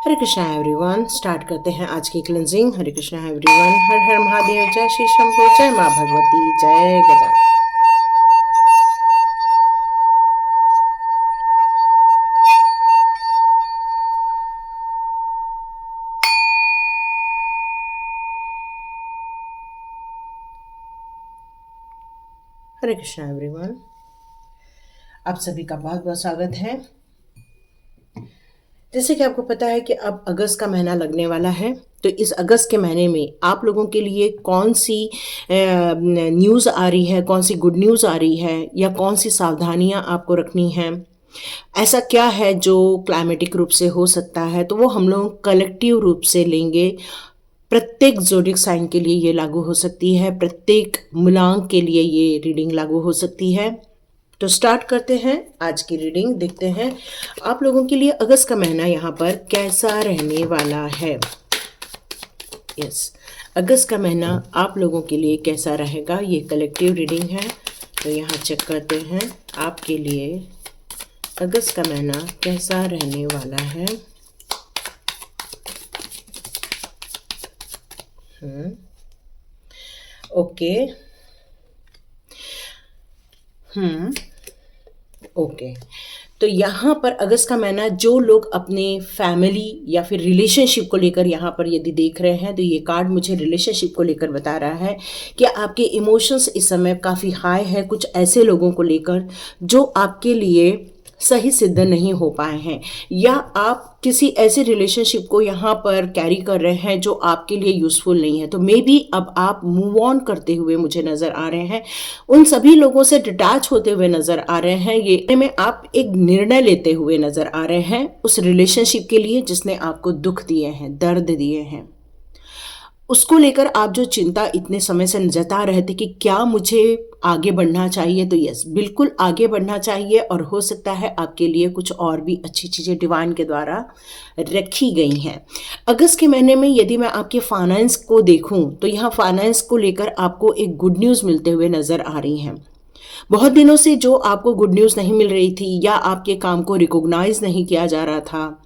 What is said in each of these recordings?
हरे Krishna everyone. Start करते हैं आज की क्लिनजिंग। हरे कृष्णा एवरीवन। हर हर महादेव। जय श्री शंभू। जय माँ भगवती। जय गजा। हरे कृष्णा एवरीवन। आप सभी का बहुत बहुत स्वागत है। जैसे कि आपको पता है कि अब अगस्त का महीना लगने वाला है, तो इस अगस्त के महीने में आप लोगों के लिए कौन सी न्यूज़ आ रही है, कौन सी गुड न्यूज़ आ रही है, या कौन सी सावधानियां आपको रखनी है, ऐसा क्या है जो क्लाइमेटिक रूप से हो सकता है, तो वो हम लोग कलेक्टिव रूप से लेंगे। प्रत्येक ज़ोडिक साइन के लिए ये लागू हो सकती है, प्रत्येक मूलांक के लिए ये रीडिंग लागू हो सकती है। तो स्टार्ट करते हैं आज की रीडिंग। देखते हैं आप लोगों के लिए अगस्त का महीना यहाँ पर कैसा रहने वाला है। यस, अगस्त का महीना आप लोगों के लिए कैसा रहेगा, ये कलेक्टिव रीडिंग है। तो यहाँ चेक करते हैं आपके लिए अगस्त का महीना कैसा रहने वाला है। ओके। ओके, तो यहाँ पर अगस्त का महीना जो लोग अपने फैमिली या फिर रिलेशनशिप को लेकर यहाँ पर यदि देख रहे हैं, तो ये कार्ड मुझे रिलेशनशिप को लेकर बता रहा है कि आपके इमोशंस इस समय काफ़ी हाई है कुछ ऐसे लोगों को लेकर जो आपके लिए सही सिद्ध नहीं हो पाए हैं, या आप किसी ऐसे रिलेशनशिप को यहाँ पर कैरी कर रहे हैं जो आपके लिए यूज़फुल नहीं है। तो मे बी अब आप मूव ऑन करते हुए मुझे नज़र आ रहे हैं, उन सभी लोगों से डिटैच होते हुए नज़र आ रहे हैं। ये में आप एक निर्णय लेते हुए नज़र आ रहे हैं उस रिलेशनशिप के लिए जिसने आपको दुख दिए हैं, दर्द दिए हैं। उसको लेकर आप जो चिंता इतने समय से जता रहे थे कि क्या मुझे आगे बढ़ना चाहिए, तो यस, बिल्कुल आगे बढ़ना चाहिए। और हो सकता है आपके लिए कुछ और भी अच्छी चीज़ें डिवाइन के द्वारा रखी गई हैं। अगस्त के महीने में यदि मैं आपके फाइनेंस को देखूं, तो यहाँ फाइनेंस को लेकर आपको एक गुड न्यूज़ मिलते हुए नज़र आ रही हैं। बहुत दिनों से जो आपको गुड न्यूज़ नहीं मिल रही थी, या आपके काम को रिकॉग्नाइज नहीं किया जा रहा था,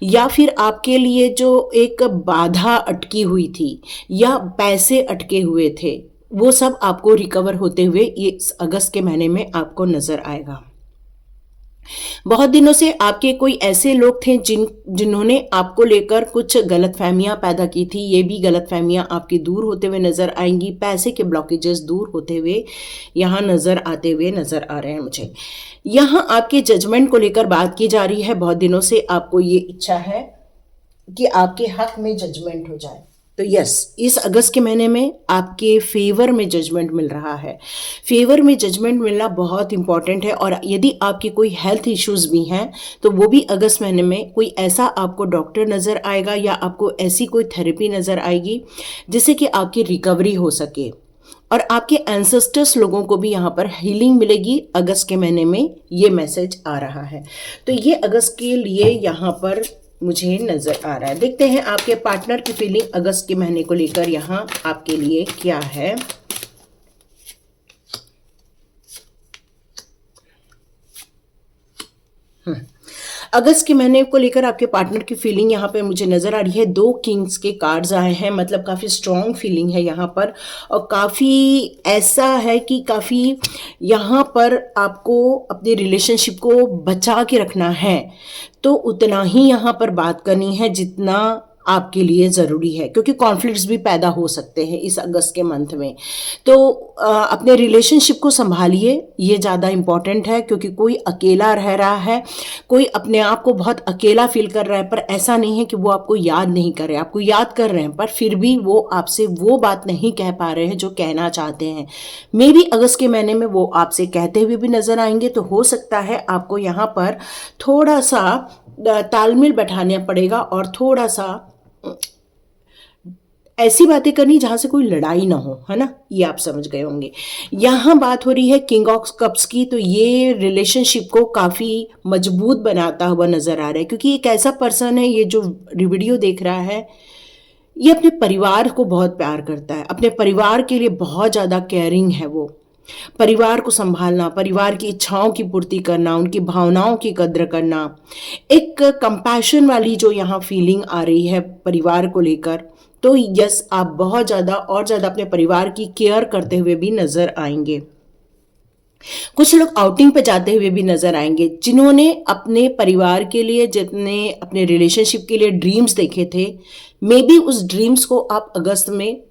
या फिर आपके लिए जो एक बाधा अटकी हुई थी या पैसे अटके हुए थे, वो सब आपको रिकवर होते हुए ये अगस्त के महीने में आपको नज़र आएगा। बहुत दिनों से आपके कोई ऐसे लोग थे जिन्होंने आपको लेकर कुछ गलतफहमियां पैदा की थी, ये भी गलतफहमियां आपकी दूर होते हुए नज़र आएंगी। पैसे के ब्लॉकेजेस दूर होते हुए यहाँ नज़र आते हुए नज़र आ रहे हैं मुझे। यहाँ आपके जजमेंट को लेकर बात की जा रही है। बहुत दिनों से आपको ये इच्छा है कि आपके हक में जजमेंट हो जाए, तो यस, इस अगस्त के महीने में आपके फेवर में जजमेंट मिल रहा है। फेवर में जजमेंट मिलना बहुत इंपॉर्टेंट है। और यदि आपके कोई हेल्थ इश्यूज भी हैं, तो वो भी अगस्त महीने में कोई ऐसा आपको डॉक्टर नज़र आएगा या आपको ऐसी कोई थेरेपी नज़र आएगी जिससे कि आपकी रिकवरी हो सके। और आपके एंसेस्टर्स लोगों को भी यहाँ पर हीलिंग मिलेगी अगस्त के महीने में, ये मैसेज आ रहा है। तो ये अगस्त के लिए यहाँ पर मुझे नज़र आ रहा है। देखते हैं आपके पार्टनर की फीलिंग अगस्त के महीने को लेकर यहाँ आपके लिए क्या है। अगस्त के महीने को लेकर आपके पार्टनर की फीलिंग यहाँ पे मुझे नज़र आ रही है। 2 किंग्स के कार्ड्स आए हैं, मतलब काफ़ी स्ट्रॉन्ग फीलिंग है यहाँ पर। और काफ़ी ऐसा है कि काफ़ी यहाँ पर आपको अपने रिलेशनशिप को बचा के रखना है, तो उतना ही यहाँ पर बात करनी है जितना आपके लिए ज़रूरी है, क्योंकि कॉन्फ्लिक्ट्स भी पैदा हो सकते हैं इस अगस्त के मंथ में। तो अपने रिलेशनशिप को संभालिए, ये ज़्यादा इम्पॉर्टेंट है, क्योंकि कोई अकेला रह रहा है, कोई अपने आप को बहुत अकेला फील कर रहा है। पर ऐसा नहीं है कि वो आपको याद नहीं कर रहे, आपको याद कर रहे हैं, पर फिर भी वो आपसे वो बात नहीं कह पा रहे हैं जो कहना चाहते हैं। मे बी अगस्त के महीने में वो आपसे कहते हुए भी नज़र आएंगे। तो हो सकता है आपको यहाँ पर थोड़ा सा तालमेल बैठाना पड़ेगा और थोड़ा सा ऐसी बातें करनी जहां से कोई लड़ाई ना हो, है ना, ये आप समझ गए होंगे। यहाँ बात हो रही है किंग ऑफ कप्स की, तो ये रिलेशनशिप को काफ़ी मजबूत बनाता हुआ नज़र आ रहा है, क्योंकि एक ऐसा पर्सन है ये जो वीडियो देख रहा है, ये अपने परिवार को बहुत प्यार करता है, अपने परिवार के लिए बहुत ज़्यादा केयरिंग है वो। परिवार को संभालना, परिवार की इच्छाओं की पूर्ति करना, उनकी भावनाओं की कद्र करना, एक कंपैशन वाली जो यहाँ फीलिंग आ रही है परिवार को लेकर। तो यस, आप बहुत ज़्यादा और ज़्यादा अपने परिवार की केयर करते हुए भी नज़र आएंगे। कुछ लोग आउटिंग पे जाते हुए भी नजर आएंगे, जिन्होंने अपने परिवार के लिए, जितने अपने रिलेशनशिप के लिए ड्रीम्स देखे थे, मे बी उस ड्रीम्स को आप अगस्त में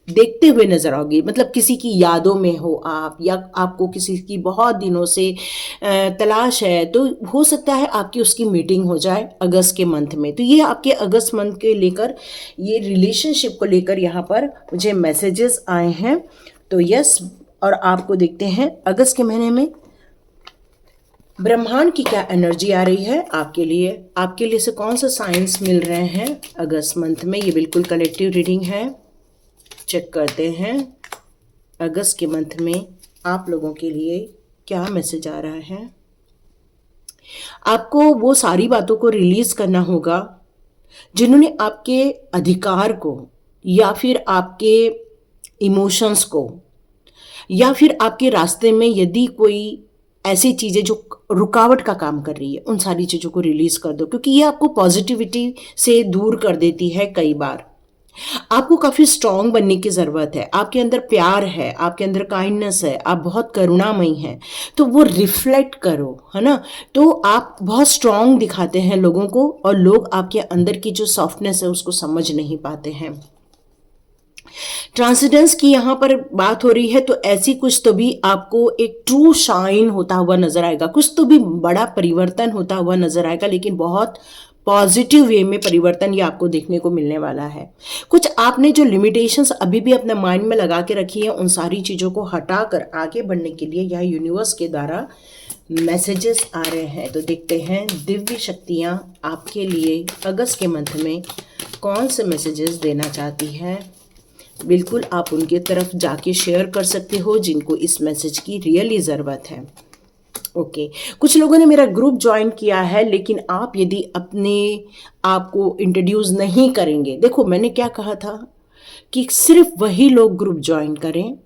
देखते हुए नजर आओगे। मतलब किसी की यादों में हो आप, या आपको किसी की बहुत दिनों से तलाश है, तो हो सकता है आपकी उसकी मीटिंग हो जाए अगस्त के मंथ में। तो ये आपके अगस्त मंथ के लेकर, ये रिलेशनशिप को लेकर यहाँ पर मुझे मैसेजेस आए हैं। तो यस, और आपको देखते हैं अगस्त के महीने में ब्रह्मांड की क्या एनर्जी आ रही है आपके लिए से कौन सा साइंस मिल रहे हैं अगस्त मंथ में। ये बिल्कुल कलेक्टिव रीडिंग है। चेक करते हैं अगस्त के मंथ में आप लोगों के लिए क्या मैसेज आ रहा है। आपको वो सारी बातों को रिलीज करना होगा जिन्होंने आपके अधिकार को, या फिर आपके इमोशंस को, या फिर आपके रास्ते में यदि कोई ऐसी चीज़ें जो रुकावट का काम कर रही है, उन सारी चीज़ों को रिलीज कर दो, क्योंकि ये आपको पॉजिटिविटी से दूर कर देती है। कई बार आपको काफ़ी स्ट्रांग बनने की ज़रूरत है। आपके अंदर प्यार है, आपके अंदर काइंडनेस है, आप बहुत करुणामयी हैं, तो वो रिफ्लेक्ट करो, है ना। तो आप बहुत स्ट्रांग दिखाते हैं लोगों को, और लोग आपके अंदर की जो सॉफ्टनेस है उसको समझ नहीं पाते हैं। ट्रांसेंडेंस की यहाँ पर बात हो रही है, तो ऐसी कुछ तो भी आपको एक ट्रू शाइन होता हुआ नजर आएगा, कुछ तो भी बड़ा परिवर्तन होता हुआ नजर आएगा, लेकिन बहुत पॉजिटिव वे में परिवर्तन ये आपको देखने को मिलने वाला है। कुछ आपने जो लिमिटेशंस अभी भी अपने माइंड में लगा के रखी है, उन सारी चीज़ों को हटाकर आगे बढ़ने के लिए यह यूनिवर्स के द्वारा मैसेजेस आ रहे हैं। तो देखते हैं दिव्य शक्तियाँ आपके लिए अगस्त के मंथ में कौन से मैसेजेस देना चाहती है। बिल्कुल आप उनके तरफ जाके शेयर कर सकते हो जिनको इस मैसेज की रियली ज़रूरत है। ओके, कुछ लोगों ने मेरा ग्रुप ज्वाइन किया है, लेकिन आप यदि अपने आप को इंट्रोड्यूस नहीं करेंगे, देखो मैंने क्या कहा था कि सिर्फ वही लोग ग्रुप ज्वाइन करें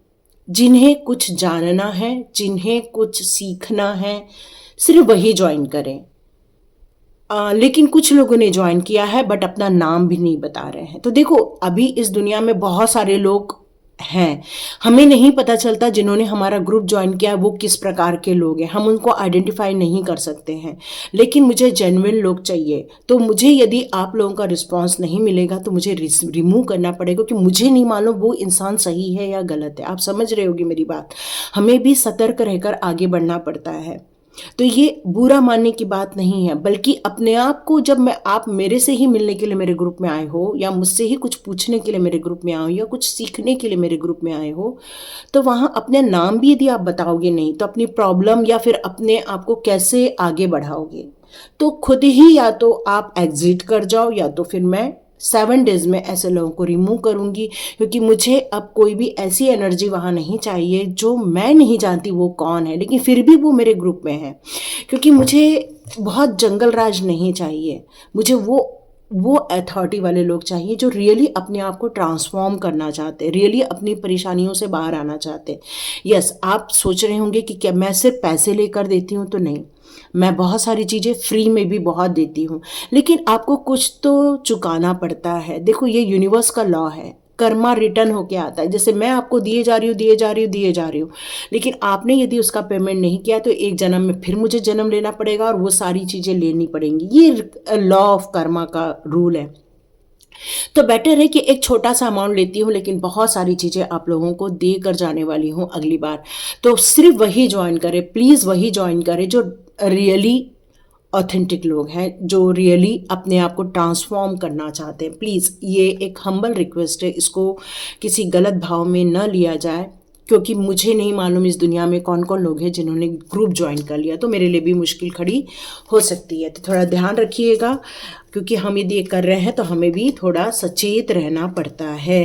जिन्हें कुछ जानना है, जिन्हें कुछ सीखना है, सिर्फ वही ज्वाइन करें। लेकिन कुछ लोगों ने ज्वाइन किया है बट अपना नाम भी नहीं बता रहे हैं। तो देखो, अभी इस दुनिया में बहुत सारे लोग हैं, हमें नहीं पता चलता जिन्होंने हमारा ग्रुप ज्वाइन किया वो किस प्रकार के लोग हैं, हम उनको आइडेंटिफाई नहीं कर सकते हैं। लेकिन मुझे जेन्युइन लोग चाहिए, तो मुझे यदि आप लोगों का रिस्पांस नहीं मिलेगा तो मुझे रिमूव करना पड़ेगा, क्योंकि मुझे नहीं मालूम वो इंसान सही है या गलत है। आप समझ रहे होगी मेरी बात। हमें भी सतर्क रहकर आगे बढ़ना पड़ता है। तो ये बुरा मानने की बात नहीं है, बल्कि अपने आप को, जब आप मेरे से ही मिलने के लिए मेरे ग्रुप में आए हो, या मुझसे ही कुछ पूछने के लिए मेरे ग्रुप में आए हो, या कुछ सीखने के लिए मेरे ग्रुप में आए हो, तो वहाँ अपने नाम भी यदि आप बताओगे नहीं, तो अपनी प्रॉब्लम या फिर अपने आप को कैसे आगे बढ़ाओगे। तो खुद ही या तो आप एग्जिट कर जाओ, या तो फिर मैं 7 डेज में ऐसे लोगों को रिमूव करूंगी, क्योंकि मुझे अब कोई भी ऐसी एनर्जी वहाँ नहीं चाहिए जो मैं नहीं जानती वो कौन है, लेकिन फिर भी वो मेरे ग्रुप में है। क्योंकि मुझे बहुत जंगल राज नहीं चाहिए, मुझे वो अथॉरिटी वाले लोग चाहिए जो रियली अपने आप को ट्रांसफॉर्म करना चाहते हैं, रियली अपनी परेशानियों से बाहर आना चाहते हैं। यस, आप सोच रहे होंगे कि क्या मैं सिर्फ पैसे लेकर देती हूँ, तो नहीं, मैं बहुत सारी चीज़ें फ्री में भी बहुत देती हूँ, लेकिन आपको कुछ तो चुकाना पड़ता है। देखो, ये यूनिवर्स का लॉ है, कर्मा रिटर्न होके आता है। जैसे मैं आपको दिए जा रही हूँ, लेकिन आपने यदि उसका पेमेंट नहीं किया तो एक जन्म में फिर मुझे जन्म लेना पड़ेगा और वो सारी चीज़ें लेनी पड़ेंगी। ये लॉ ऑफ कर्मा का रूल है। तो बेटर है कि एक छोटा सा अमाउंट लेती हूँ, लेकिन बहुत सारी चीज़ें आप लोगों को दे कर जाने वाली हूँ अगली बार। तो सिर्फ वही ज्वाइन करें, प्लीज़ वही ज्वाइन करें जो रियली ऑथेंटिक लोग हैं, जो रियली अपने आप को ट्रांसफॉर्म करना चाहते हैं। प्लीज़, ये एक हम्बल रिक्वेस्ट है, इसको किसी गलत भाव में न लिया जाए, क्योंकि मुझे नहीं मालूम इस दुनिया में कौन कौन लोग हैं जिन्होंने ग्रुप ज्वाइन कर लिया, तो मेरे लिए भी मुश्किल खड़ी हो सकती है। तो थोड़ा ध्यान रखिएगा। क्योंकि हम यदि ये कर रहे हैं तो हमें भी थोड़ा सचेत रहना पड़ता है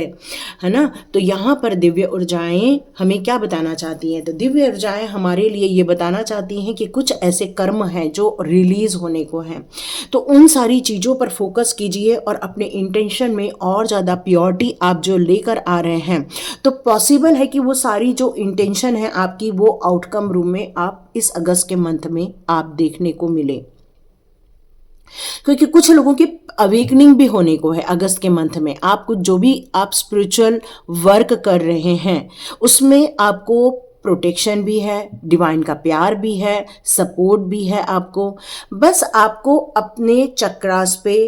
ना। तो यहाँ पर दिव्य ऊर्जाएं हमें क्या बताना चाहती हैं? तो दिव्य ऊर्जाएं हमारे लिए ये बताना चाहती हैं कि कुछ ऐसे कर्म हैं जो रिलीज होने को हैं, तो उन सारी चीज़ों पर फोकस कीजिए और अपने इंटेंशन में और ज़्यादा प्योरिटी आप जो लेकर आ रहे हैं, तो पॉसिबल है कि वो सारी जो इंटेंशन है आपकी, वो आउटकम रूम में आप इस अगस्त के मंथ में आप देखने को मिले। क्योंकि कुछ लोगों की अवेकनिंग भी होने को है अगस्त के मंथ में। आपको जो भी आप स्पिरिचुअल वर्क कर रहे हैं उसमें आपको प्रोटेक्शन भी है, डिवाइन का प्यार भी है, सपोर्ट भी है आपको। बस आपको अपने चक्रास पे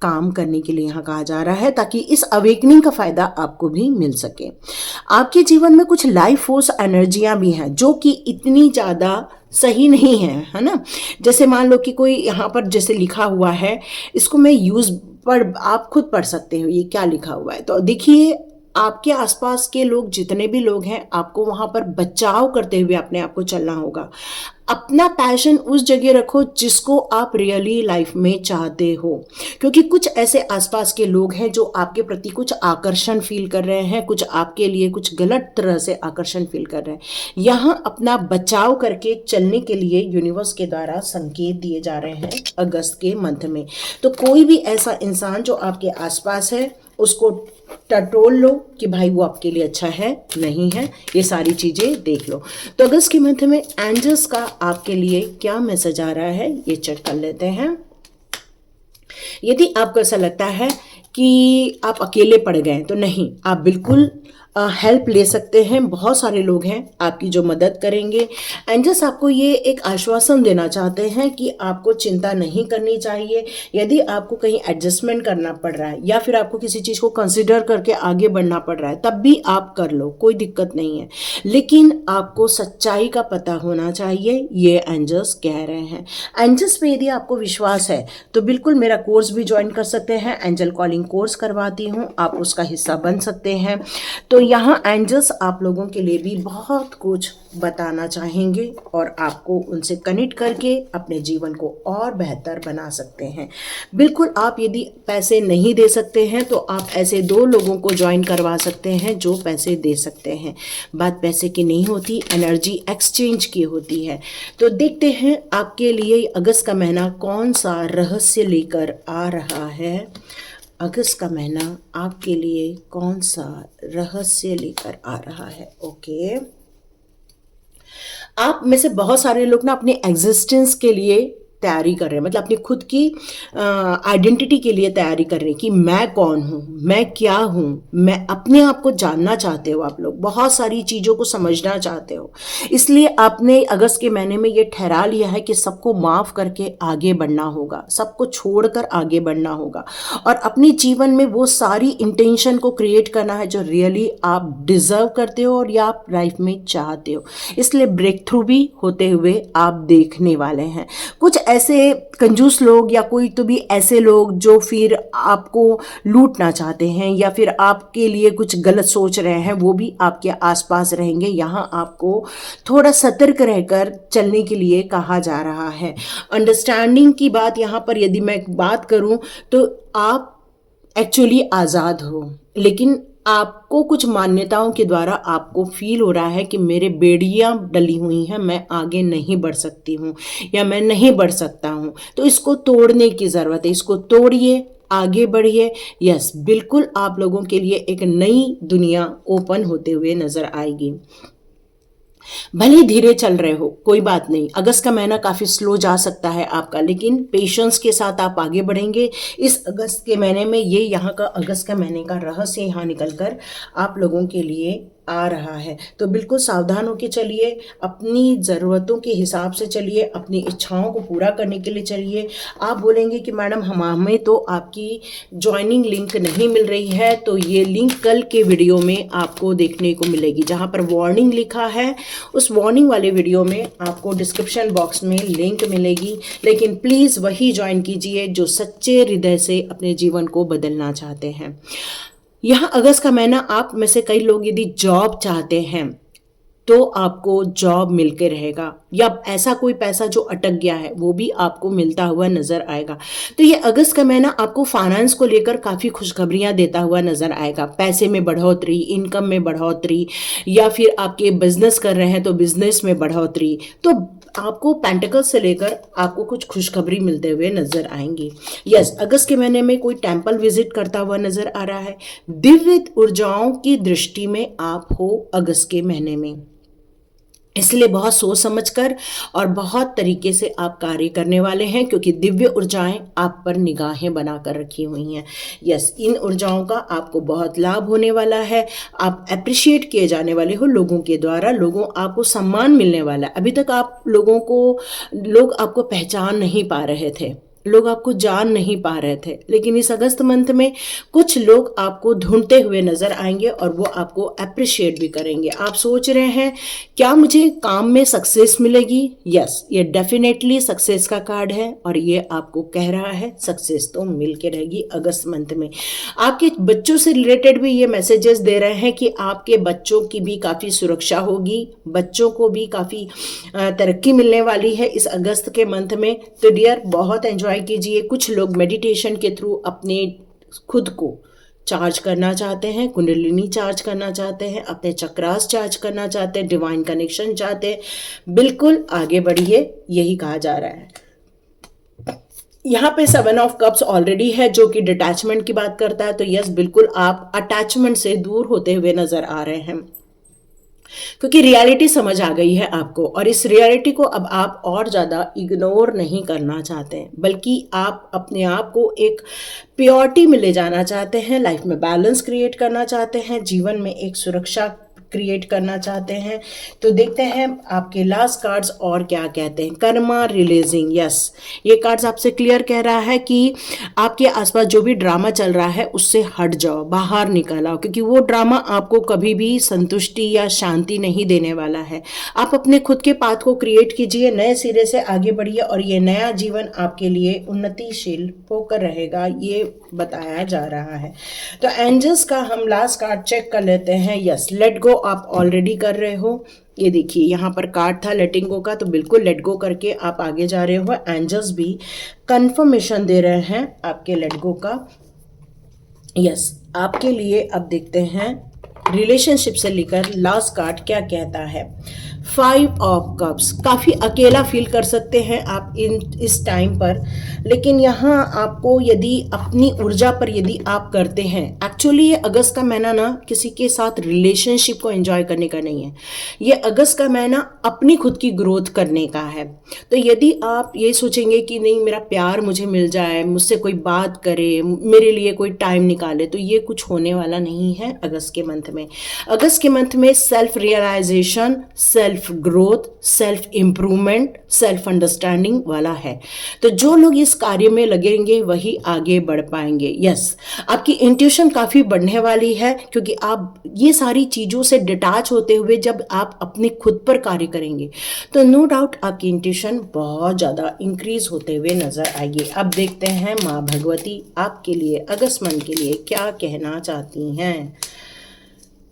काम करने के लिए यहाँ कहा जा रहा है, ताकि इस अवेकनिंग का फायदा आपको भी मिल सके। आपके जीवन में कुछ लाइफ फोर्स एनर्जियां भी हैं जो कि इतनी ज़्यादा सही नहीं है ना। जैसे मान लो कि कोई यहाँ पर जैसे लिखा हुआ है, इसको मैं यूज़ पर आप खुद पढ़ सकते हो ये क्या लिखा हुआ है। तो देखिए, आपके आसपास के लोग जितने भी लोग हैं, आपको वहाँ पर बचाव करते हुए अपने आप को चलना होगा। अपना पैशन उस जगह रखो जिसको आप रियली लाइफ में चाहते हो, क्योंकि कुछ ऐसे आसपास के लोग हैं जो आपके प्रति कुछ आकर्षण फील कर रहे हैं, कुछ आपके लिए कुछ गलत तरह से आकर्षण फील कर रहे हैं। यहाँ अपना बचाव करके चलने के लिए यूनिवर्स के द्वारा संकेत दिए जा रहे हैं अगस्त के मंथ में। तो कोई भी ऐसा इंसान जो आपके आसपास है उसको टटोल लो कि भाई वो आपके लिए अच्छा है नहीं है, ये सारी चीज़ें देख लो। तो अगस्त के मंथ में एंजल्स का आपके लिए क्या मैसेज आ रहा है ये चेक कर लेते हैं। यदि आपको ऐसा लगता है कि आप अकेले पड़ गए तो नहीं, आप बिल्कुल हेल्प ले सकते हैं। बहुत सारे लोग हैं आपकी जो मदद करेंगे। एंजल्स आपको ये एक आश्वासन देना चाहते हैं कि आपको चिंता नहीं करनी चाहिए। यदि आपको कहीं एडजस्टमेंट करना पड़ रहा है या फिर आपको किसी चीज़ को कंसिडर करके आगे बढ़ना पड़ रहा है, तब भी आप कर लो, कोई दिक्कत नहीं है। लेकिन आपको सच्चाई का पता होना चाहिए, ये एंजल्स कह रहे हैं। एंजल्स पे यदि आपको विश्वास है तो बिल्कुल मेरा कोर्स भी ज्वाइन कर सकते हैं। एंजल कॉलिंग कोर्स करवाती हूँ, आप उसका हिस्सा बन सकते हैं। तो यहाँ एंजल्स आप लोगों के लिए भी बहुत कुछ बताना चाहेंगे और आपको उनसे कनेक्ट करके अपने जीवन को और बेहतर बना सकते हैं। बिल्कुल, आप यदि पैसे नहीं दे सकते हैं तो आप ऐसे 2 लोगों को ज्वाइन करवा सकते हैं जो पैसे दे सकते हैं। बात पैसे की नहीं होती, एनर्जी एक्सचेंज की होती है। तो देखते हैं आपके लिए अगस्त का महीना कौन सा रहस्य लेकर आ रहा है। अगस्त का महीना आपके लिए कौन सा रहस्य लेकर आ रहा है। ओके, आप में से बहुत सारे लोग ना अपने एग्जिस्टेंस के लिए तैयारी कर रहे हैं, मतलब अपनी खुद की आइडेंटिटी के लिए तैयारी कर रहे हैं कि मैं कौन हूँ, मैं क्या हूँ। मैं अपने आप को जानना चाहते हो, आप लोग बहुत सारी चीज़ों को समझना चाहते हो। इसलिए आपने अगस्त के महीने में ये ठहरा लिया है कि सबको माफ़ करके आगे बढ़ना होगा, सबको छोड़कर आगे बढ़ना होगा और अपने जीवन में वो सारी इंटेंशन को क्रिएट करना है जो रियली आप डिज़र्व करते हो और या आप लाइफ में चाहते हो। इसलिए ब्रेक थ्रू भी होते हुए आप देखने वाले हैं। कुछ ऐसे कंजूस लोग या कोई तो भी ऐसे लोग जो फिर आपको लूटना चाहते हैं या फिर आपके लिए कुछ गलत सोच रहे हैं, वो भी आपके आसपास रहेंगे। यहाँ आपको थोड़ा सतर्क रहकर चलने के लिए कहा जा रहा है। अंडरस्टैंडिंग की बात यहाँ पर यदि मैं बात करूँ तो आप एक्चुअली आज़ाद हो, लेकिन आपको कुछ मान्यताओं के द्वारा आपको फील हो रहा है कि मेरे बेड़ियाँ डली हुई हैं, मैं आगे नहीं बढ़ सकती हूँ या मैं नहीं बढ़ सकता हूँ। तो इसको तोड़ने की ज़रूरत है, इसको तोड़िए, आगे बढ़िए। यस, बिल्कुल आप लोगों के लिए एक नई दुनिया ओपन होते हुए नज़र आएगी। भले धीरे चल रहे हो कोई बात नहीं, अगस्त का महीना काफ़ी स्लो जा सकता है आपका, लेकिन पेशेंस के साथ आप आगे बढ़ेंगे। इस अगस्त के महीने में ये यहाँ का अगस्त का महीने का रहस्य यहाँ निकल कर आप लोगों के लिए आ रहा है। तो बिल्कुल सावधान होकर चलिए, अपनी ज़रूरतों के हिसाब से चलिए, अपनी इच्छाओं को पूरा करने के लिए चलिए। आप बोलेंगे कि मैडम हमें तो आपकी ज्वाइनिंग लिंक नहीं मिल रही है, तो ये लिंक कल के वीडियो में आपको देखने को मिलेगी। जहाँ पर वार्निंग लिखा है उस वार्निंग वाले वीडियो में आपको डिस्क्रिप्शन बॉक्स में लिंक मिलेगी। लेकिन प्लीज़ वही ज्वाइन कीजिए जो सच्चे हृदय से अपने जीवन को बदलना चाहते हैं। यहाँ अगस्त का महीना आप में से कई लोग यदि जॉब चाहते हैं तो आपको जॉब मिलके रहेगा, या ऐसा कोई पैसा जो अटक गया है वो भी आपको मिलता हुआ नजर आएगा। तो ये अगस्त का महीना आपको फाइनेंस को लेकर काफी खुशखबरियां देता हुआ नजर आएगा। पैसे में बढ़ोतरी, इनकम में बढ़ोतरी, या फिर आपके बिजनेस कर रहे हैं तो बिजनेस में बढ़ोतरी, तो आपको पेंटिकल्स से लेकर आपको कुछ खुशखबरी मिलते हुए नजर आएंगी। यस, अगस्त के महीने में कोई टेंपल विजिट करता हुआ नजर आ रहा है। दिव्य ऊर्जाओं की दृष्टि में आप हो अगस्त के महीने में, इसलिए बहुत सोच समझकर और बहुत तरीके से आप कार्य करने वाले हैं, क्योंकि दिव्य ऊर्जाएं आप पर निगाहें बनाकर रखी हुई हैं। यस, इन ऊर्जाओं का आपको बहुत लाभ होने वाला है। आप अप्रिशिएट किए जाने वाले हो लोगों के द्वारा, आपको सम्मान मिलने वाला है। अभी तक लोग आपको पहचान नहीं पा रहे थे, लोग आपको जान नहीं पा रहे थे, लेकिन इस अगस्त मंथ में कुछ लोग आपको ढूंढते हुए नजर आएंगे और वो आपको अप्रिशिएट भी करेंगे। आप सोच रहे हैं क्या मुझे काम में सक्सेस मिलेगी? यस, ये डेफिनेटली सक्सेस का कार्ड है और ये आपको कह रहा है सक्सेस तो मिल के रहेगी अगस्त मंथ में। आपके बच्चों से रिलेटेड भी ये मैसेजेस दे रहे हैं कि आपके बच्चों की भी काफ़ी सुरक्षा होगी, बच्चों को भी काफ़ी तरक्की मिलने वाली है इस अगस्त के मंथ में। तो डियर, बहुत एंजॉय कीजिए। कुछ लोग मेडिटेशन के थ्रू अपने खुद को चार्ज करना चाहते हैं, कुंडलिनी चार्ज करना चाहते हैं, अपने चक्रास चार्ज करना चाहते हैं, डिवाइन कनेक्शन चाहते हैं, बिल्कुल आगे बढ़िए, यही कहा जा रहा है। यहाँ पे 7 ऑफ कप्स ऑलरेडी है जो कि डिटैचमेंट की बात करता है। तो यस, बिल्कुल आप अटैचमेंट से दूर होते हुए नजर आ रहे हैं, क्योंकि रियलिटी समझ आ गई है आपको, और इस रियलिटी को अब आप और ज़्यादा इग्नोर नहीं करना चाहते हैं, बल्कि आप अपने आप को एक प्योरिटी में ले जाना चाहते हैं, लाइफ में बैलेंस क्रिएट करना चाहते हैं, जीवन में एक सुरक्षा क्रिएट करना चाहते हैं। तो देखते हैं आपके लास्ट कार्ड्स और क्या कहते हैं। कर्मा रिलीजिंग, यस, ये कार्ड्स आपसे क्लियर कह रहा है कि आपके आसपास जो भी ड्रामा चल रहा है उससे हट जाओ, बाहर निकल आओ, क्योंकि वो ड्रामा आपको कभी भी संतुष्टि या शांति नहीं देने वाला है। आप अपने खुद के पाथ को क्रिएट कीजिए, नए सिरे से आगे बढ़िए, और ये नया जीवन आपके लिए उन्नतिशील होकर रहेगा, ये बताया जा रहा है। तो एंजल्स का हम लास्ट कार्ड चेक कर लेते हैं। यस, लेट गो आप ऑलरेडी कर रहे हो। ये देखिए, यहाँ पर कार्ड था लेटिंग गो का, तो बिल्कुल लेट गो करके आप आगे जा रहे हो। एंजल्स भी कंफर्मेशन दे रहे हैं आपके लेट गो का। यस, आपके लिए अब देखते हैं रिलेशनशिप से लेकर लास्ट कार्ड क्या कहता है। 5 ऑफ कप्स, काफ़ी अकेला फील कर सकते हैं आप इस टाइम पर, लेकिन यहाँ आपको यदि अपनी ऊर्जा पर यदि आप करते हैं, एक्चुअली ये अगस्त का महीना ना किसी के साथ रिलेशनशिप को एंजॉय करने का नहीं है, ये अगस्त का महीना अपनी खुद की ग्रोथ करने का है। तो यदि आप ये सोचेंगे कि नहीं मेरा प्यार मुझे मिल जाए, मुझसे कोई बात करे, मेरे लिए कोई टाइम निकाले, तो ये कुछ होने वाला नहीं है अगस्त के मंथ में। अगस्त के मंथ में self realisation, self growth, self improvement, self understanding वाला है। तो जो लोग इस कार्य में लगेंगे वही आगे बढ़ पाएंगे। यस, आपकी इंट्यूशन काफी बढ़ने वाली है, क्योंकि आप ये सारी चीजों से डिटैच होते हुए जब आप अपने खुद पर कार्य करेंगे तो नो डाउट आपकी इंट्यूशन बहुत ज्यादा इंक्रीज होते हुए नजर आएगी। अब देखते हैं माँ भगवती आपके लिए अगस्त मंथ के लिए क्या कहना चाहती हैं।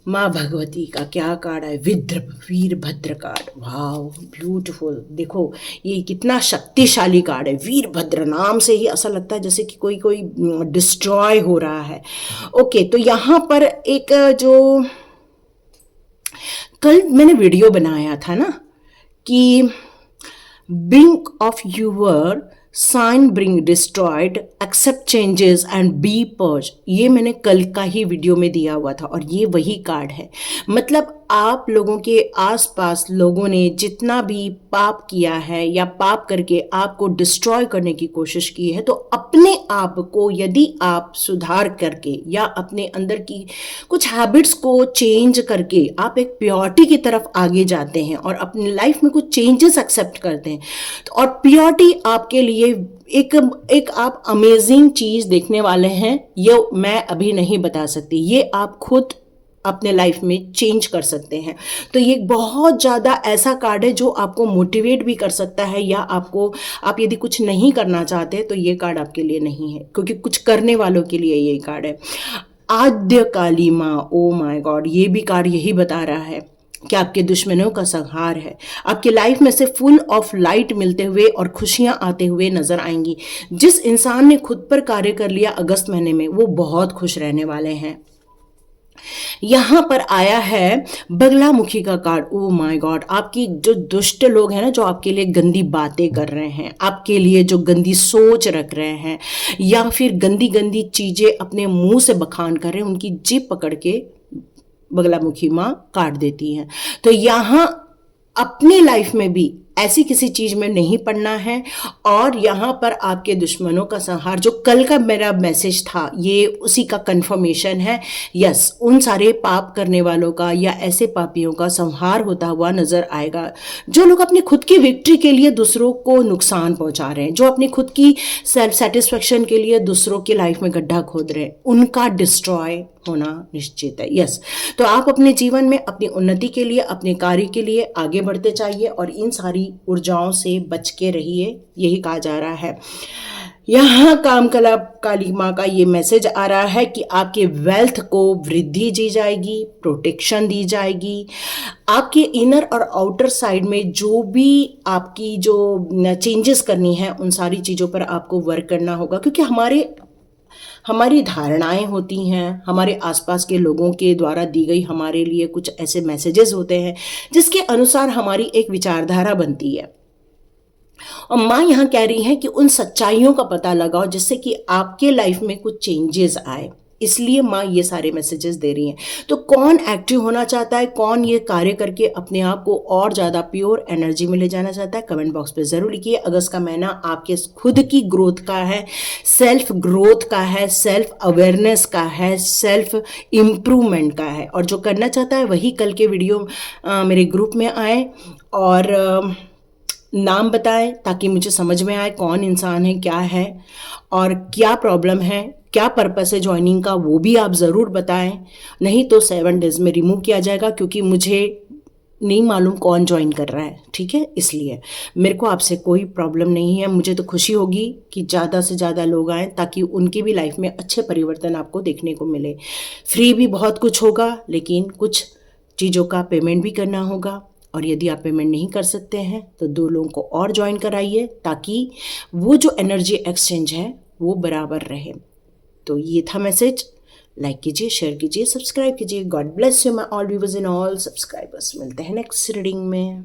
माँ भगवती का क्या कार्ड है? वीरभद्र कार्ड। वाह, ब्यूटीफुल। देखो ये कितना शक्तिशाली कार्ड है। वीरभद्र नाम से ही ऐसा लगता है जैसे कि कोई डिस्ट्रॉय हो रहा है। ओके, तो यहाँ पर एक जो कल मैंने वीडियो बनाया था ना कि brink of your sign bring destroyed, accept changes and be purge, ये मैंने कल का ही वीडियो में दिया हुआ था, और ये वही कार्ड है। मतलब आप लोगों के आसपास लोगों ने जितना भी पाप किया है या पाप करके आपको डिस्ट्रॉय करने की कोशिश की है, तो अपने आप को यदि आप सुधार करके या अपने अंदर की कुछ हैबिट्स को चेंज करके आप एक प्योरिटी की तरफ आगे जाते हैं और अपनी लाइफ में कुछ चेंजेस एक्सेप्ट करते हैं, और प्योरिटी आपके लिए एक आप अमेजिंग चीज देखने वाले हैं। ये मैं अभी नहीं बता सकती, ये आप खुद अपने लाइफ में चेंज कर सकते हैं। तो ये बहुत ज़्यादा ऐसा कार्ड है जो आपको मोटिवेट भी कर सकता है, या आप यदि कुछ नहीं करना चाहते तो ये कार्ड आपके लिए नहीं है, क्योंकि कुछ करने वालों के लिए ये कार्ड है। आद्य काली माँ, ओ माय गॉड, ये भी कार्ड यही बता रहा है। कि आपके दुश्मनों का संहार है। आपकी लाइफ में से फुल ऑफ लाइट मिलते हुए और खुशियां आते हुए नजर आएंगी। जिस इंसान ने खुद पर कार्य कर लिया अगस्त महीने में, वो बहुत खुश रहने वाले हैं। यहां पर आया है बगलामुखी का कार्ड। ओ माय गॉड, आपकी जो दुष्ट लोग हैं ना, जो आपके लिए गंदी बातें कर रहे हैं, आपके लिए जो गंदी सोच रख रहे हैं, या फिर गंदी गंदी चीजें अपने मुंह से बखान कर रहे हैं, उनकी जीभ पकड़ के बगलामुखी माँ काट देती हैं। तो यहाँ अपने लाइफ में भी ऐसी किसी चीज में नहीं पड़ना है। और यहाँ पर आपके दुश्मनों का संहार, जो कल का मेरा मैसेज था, ये उसी का कंफर्मेशन है। यस, उन सारे पाप करने वालों का या ऐसे पापियों का संहार होता हुआ नजर आएगा, जो लोग अपनी खुद की विक्ट्री के लिए दूसरों को नुकसान पहुंचा रहे हैं, जो अपनी खुद की सेल्फ सेटिस्फेक्शन के लिए दूसरों की लाइफ में गड्ढा खोद रहे हैं, उनका डिस्ट्रॉय होना निश्चित है। यस, तो आप अपने जीवन में अपनी उन्नति के लिए, अपने कार्य के लिए आगे बढ़ते चाहिए और इन सारी ऊर्जाओं से बच के रहिए, यही कहा जा रहा है। यहाँ कामकला काली माँ का ये मैसेज आ रहा है कि आपके वेल्थ को वृद्धि दी जाएगी, प्रोटेक्शन दी जाएगी। आपके इनर और आउटर साइड में जो भी आपकी जो चेंजेस करनी है, उन सारी चीज़ों पर आपको वर्क करना होगा, क्योंकि हमारी धारणाएं होती हैं, हमारे आसपास के लोगों के द्वारा दी गई हमारे लिए कुछ ऐसे मैसेजेस होते हैं जिसके अनुसार हमारी एक विचारधारा बनती है। और माँ यहाँ कह रही है कि उन सच्चाइयों का पता लगाओ जिससे कि आपके लाइफ में कुछ चेंजेस आए। इसलिए माँ ये सारे मैसेजेस दे रही हैं। तो कौन एक्टिव होना चाहता है, कौन ये कार्य करके अपने आप को और ज़्यादा प्योर एनर्जी में ले जाना चाहता है, कमेंट बॉक्स पे ज़रूर लिखिए। अगस्त का महीना आपके खुद की ग्रोथ का है, सेल्फ ग्रोथ का है, सेल्फ अवेयरनेस का है, सेल्फ इम्प्रूवमेंट का है। और जो करना चाहता है वही कल के वीडियो मेरे ग्रुप में आए और नाम बताएं, ताकि मुझे समझ में आए कौन इंसान है, क्या है और क्या प्रॉब्लम है, क्या पर्पस है ज्वाइनिंग का, वो भी आप ज़रूर बताएं। नहीं तो 7 डेज में रिमूव किया जाएगा, क्योंकि मुझे नहीं मालूम कौन ज्वाइन कर रहा है, ठीक है। इसलिए मेरे को आपसे कोई प्रॉब्लम नहीं है। मुझे तो खुशी होगी कि ज़्यादा से ज़्यादा लोग आएँ, ताकि उनकी भी लाइफ में अच्छे परिवर्तन आपको देखने को मिले। फ्री भी बहुत कुछ होगा, लेकिन कुछ चीज़ों का पेमेंट भी करना होगा। और यदि आप पेमेंट नहीं कर सकते हैं तो 2 लोगों को और ज्वाइन कराइए, ताकि वो जो एनर्जी एक्सचेंज है वो बराबर रहे। तो ये था मैसेज। लाइक कीजिए, शेयर कीजिए, सब्सक्राइब कीजिए। God bless you my all viewers and all subscribers. मिलते हैं नेक्स्ट रीडिंग में।